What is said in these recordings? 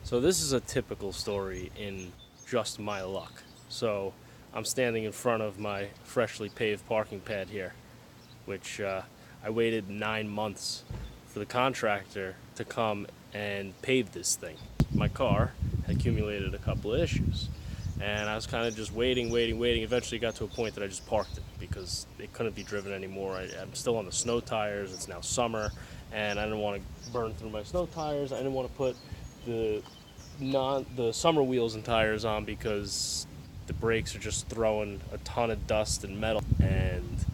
So this is a typical story in just my luck. So I'm standing in front of my freshly paved parking pad here, which I waited 9 months for the contractor to come and pave this thing. My car had accumulated a couple of issues, and I was kind of just waiting. Eventually got to a point that I just parked it because it couldn't be driven anymore. I'm still on the snow tires. It's now summer, and I didn't want to burn through my snow tires. I didn't want to put the summer wheels and tires on because the brakes are just throwing a ton of dust and metal. And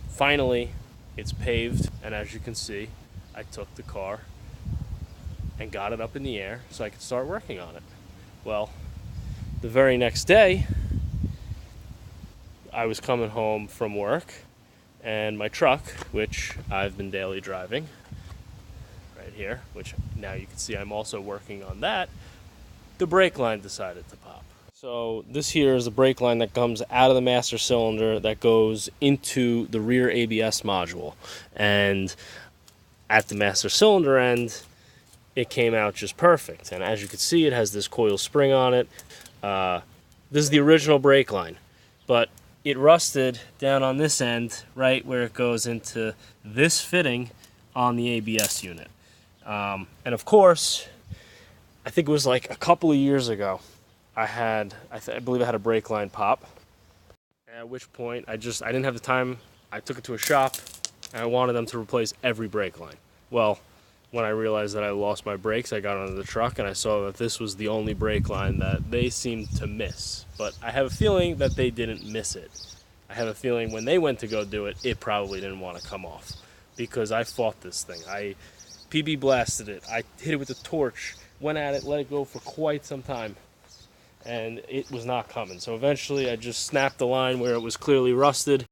finally, it's paved, and as you can see, I took the car and got it up in the air so I could start working on it. Well, the very next day, I was coming home from work, and my truck, which I've been daily driving, right here, which now you can see I'm also working on that, the brake line decided to pop. So this here is the brake line that comes out of the master cylinder that goes into the rear ABS module. And at the master cylinder end, it came out just perfect. And as you can see, it has this coil spring on it. This is the original brake line, but it rusted down on this end, right where it goes into this fitting on the ABS unit. And of course, I think it was like a couple of years ago, I believe I had a brake line pop, at which point I didn't have the time. I took it to a shop, and I wanted them to replace every brake line. Well, when I realized that I lost my brakes, I got onto the truck, and I saw that this was the only brake line that they seemed to miss. But I have a feeling that they didn't miss it. I have a feeling when they went to go do it, it probably didn't want to come off, because I fought this thing. I PB blasted it. I hit it with a torch, went at it, let it go for quite some time, and it was not coming. So eventually I just snapped the line where it was clearly rusted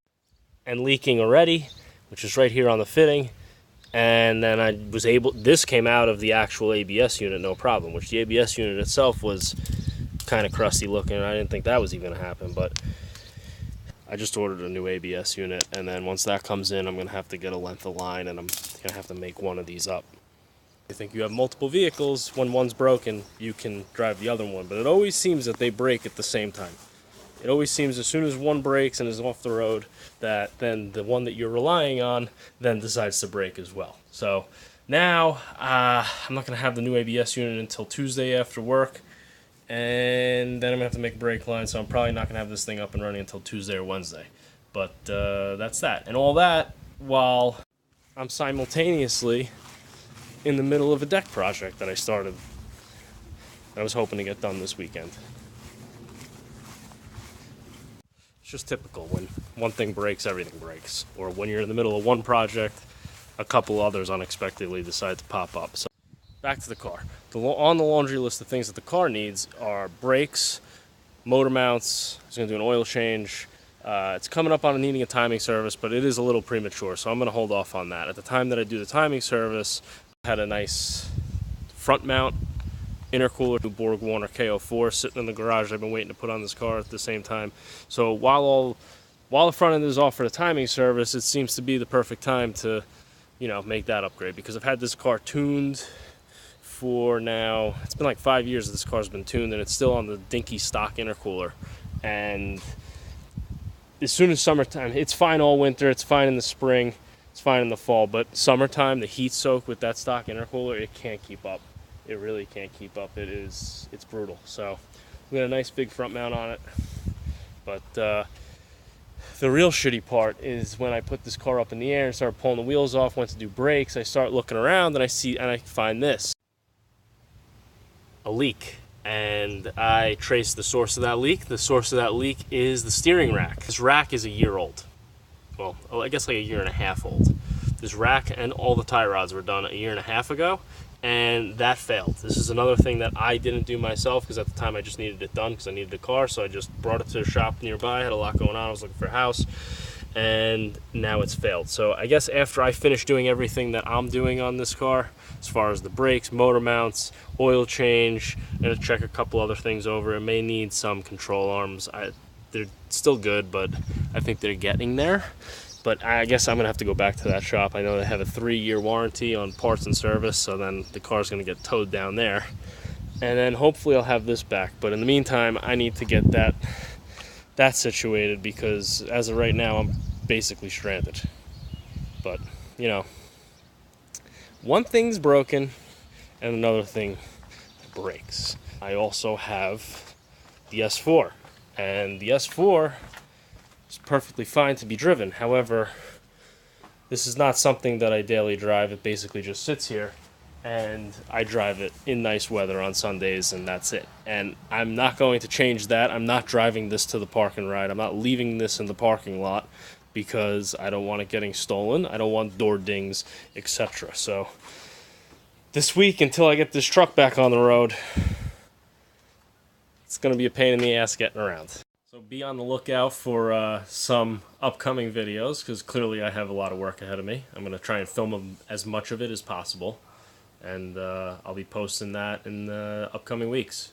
and leaking already, which is right here on the fitting. And then I was able, this came out of the actual ABS unit, no problem, which the ABS unit itself was kind of crusty looking. I didn't think that was even going to happen, but I just ordered a new ABS unit, and then once that comes in, I'm going to have to get a length of line, and I'm going to have to make one of these up. I think you have multiple vehicles. When one's broken, you can drive the other one, but it always seems that they break at the same time. It always seems as soon as one breaks and is off the road, that then the one that you're relying on then decides to break as well. So now I'm not going to have the new ABS unit until Tuesday after work, and then I'm going to have to make a brake line, so I'm probably not going to have this thing up and running until Tuesday or Wednesday. But that's that. And all that while I'm simultaneously in the middle of a deck project that I started. I was hoping to get done this weekend. It's just typical. When one thing breaks, everything breaks. Or when you're in the middle of one project, a couple others unexpectedly decide to pop up. So back to the car. On the laundry list of things that the car needs are brakes, motor mounts. I was going to do an oil change. It's coming up on needing a timing service, but it is a little premature, so I'm going to hold off on that. At the time that I do the timing service, I had a nice front mount intercooler, new Borg Warner KO4 sitting in the garage. I've been waiting to put on this car at the same time. So while the front end is off for the timing service, it seems to be the perfect time to, make that upgrade, because I've had this car tuned for now. It's been like 5 years that this car's been tuned, and it's still on the dinky stock intercooler. And as soon as summertime, it's fine all winter, it's fine in the spring, it's fine in the fall, but summertime, the heat soak with that stock intercooler, it can't keep up. It really can't keep up. It's brutal. So we got a nice big front mount on it. But the real shitty part is when I put this car up in the air and start pulling the wheels off, went to do brakes, I start looking around and I find this. A leak. And I trace the source of that leak. The source of that leak is the steering rack. This rack is a year old. Well, I guess like a year and a half old. This rack and all the tie rods were done a year and a half ago, and that failed. This is another thing that I didn't do myself, because at the time I just needed it done because I needed a car, so I just brought it to a shop nearby. I had a lot going on. I was looking for a house, and now it's failed. So I guess after I finish doing everything that I'm doing on this car, as far as the brakes, motor mounts, oil change, I'm going to check a couple other things over. It may need some control arms. They're still good, but I think they're getting there. But I guess I'm going to have to go back to that shop. I know they have a 3-year warranty on parts and service, so then the car's going to get towed down there. and then hopefully I'll have this back. But in the meantime, I need to get that situated, because as of right now, I'm basically stranded. But, you know, one thing's broken and another thing breaks. I also have the S4, and the S4 is perfectly fine to be driven. However, this is not something that I daily drive. It basically just sits here, and I drive it in nice weather on Sundays, and that's it. And I'm not going to change that. I'm not driving this to the park and ride. I'm not leaving this in the parking lot, because I don't want it getting stolen. I don't want door dings, etc. So this week, until I get this truck back on the road, it's going to be a pain in the ass getting around. So be on the lookout for some upcoming videos, because clearly I have a lot of work ahead of me. I'm going to try and film as much of it as possible, and I'll be posting that in the upcoming weeks.